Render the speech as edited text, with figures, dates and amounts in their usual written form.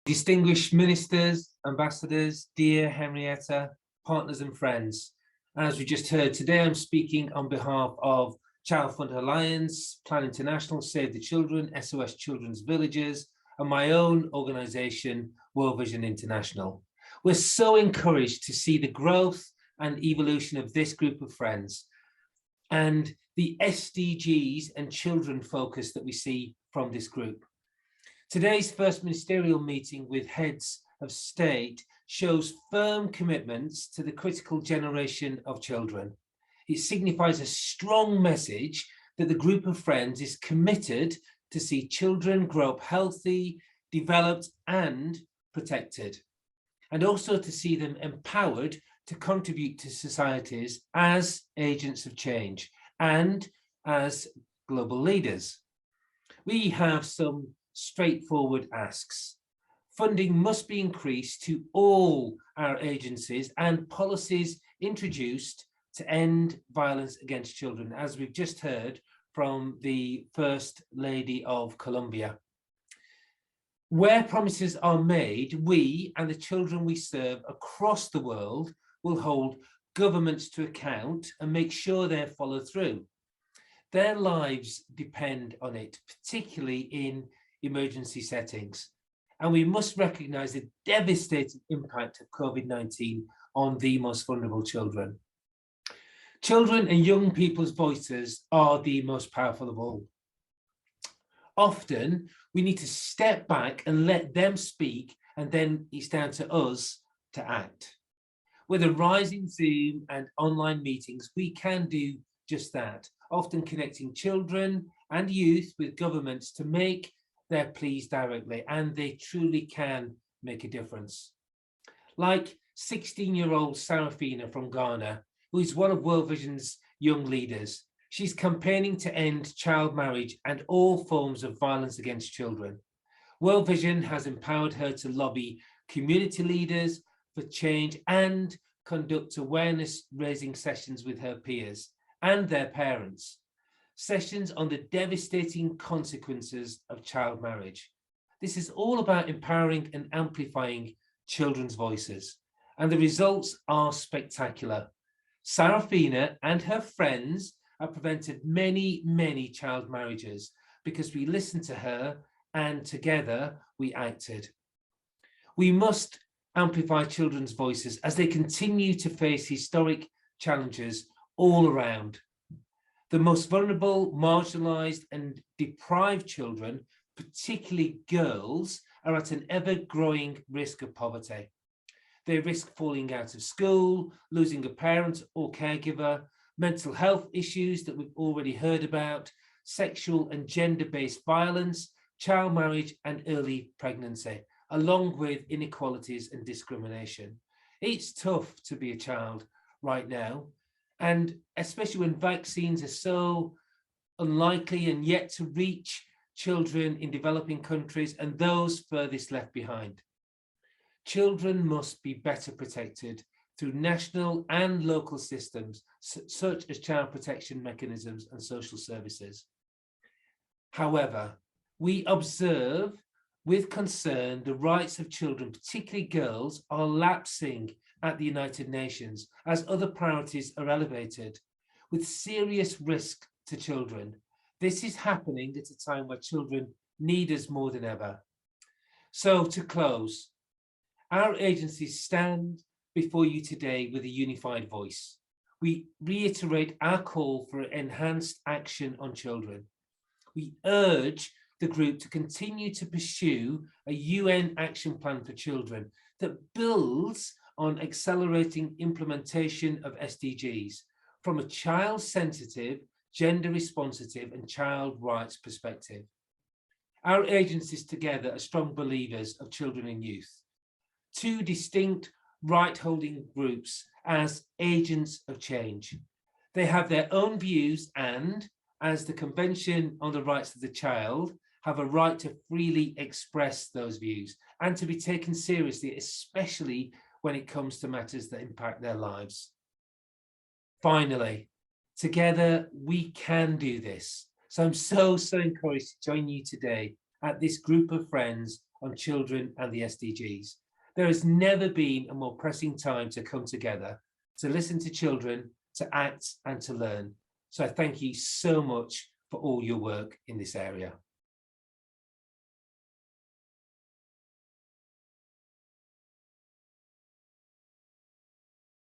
Distinguished ministers, ambassadors, dear Henrietta, partners and friends. As we just heard, today I'm speaking on behalf of Child Fund Alliance, Plan International, Save the Children, SOS Children's Villages, and my own organisation, World Vision International. We're so encouraged to see the growth and evolution of this group of friends and the SDGs and children focus that we see from this group. Today's first ministerial meeting with heads of state shows firm commitments to the critical generation of children. It signifies a strong message that the group of friends is committed to see children grow up healthy, developed and protected, and also to see them empowered to contribute to societies as agents of change and as global leaders. We have some straightforward asks. Funding must be increased to all our agencies and policies introduced to end violence against children, as we've just heard from the First Lady of Colombia. Where promises are made, we and the children we serve across the world will hold governments to account and make sure they're followed through. Their lives depend on it, particularly in emergency settings, and we must recognise the devastating impact of COVID-19 on the most vulnerable children. Children and young people's voices are the most powerful of all. Often we need to step back and let them speak, and then it's down to us to act. With a rising Zoom and online meetings, we can do just that, often connecting children and youth with governments to make their pleas directly, and they truly can make a difference. Like 16-year-old Sarafina from Ghana, who is one of World Vision's young leaders. She's campaigning to end child marriage and all forms of violence against children. World Vision has empowered her to lobby community leaders for change and conduct awareness-raising sessions with her peers and their parents. Sessions on the devastating consequences of child marriage. This is all about empowering and amplifying children's voices, and the results are spectacular. Sarafina and her friends have prevented many child marriages because we listened to her and together we acted. We must amplify children's voices as they continue to face historic challenges all around. The most vulnerable, marginalised and deprived children, particularly girls, are at an ever-growing risk of poverty. They risk falling out of school, losing a parent or caregiver, mental health issues that we've already heard about, sexual and gender-based violence, child marriage and early pregnancy, along with inequalities and discrimination. It's tough to be a child right now, and especially when vaccines are so unlikely and yet to reach children in developing countries and those furthest left behind. Children must be better protected through national and local systems, such as child protection mechanisms and social services. However, we observe with concern the rights of children, particularly girls, are lapsing at the United Nations as other priorities are elevated, with serious risk to children. This is happening at a time where children need us more than ever. So to close, our agencies stand before you today with a unified voice. We reiterate our call for enhanced action on children. We urge the group to continue to pursue a UN action plan for children that builds on accelerating implementation of SDGs from a child-sensitive, gender-responsive and child rights perspective. Our agencies together are strong believers of children and youth, two distinct right-holding groups as agents of change. They have their own views and, as the Convention on the Rights of the Child, have a right to freely express those views and to be taken seriously, especially when it comes to matters that impact their lives. Finally, together we can do this. So I'm so encouraged to join you today at this group of friends on children and the SDGs. There has never been a more pressing time to come together, to listen to children, to act and to learn. So I thank you so much for all your work in this area.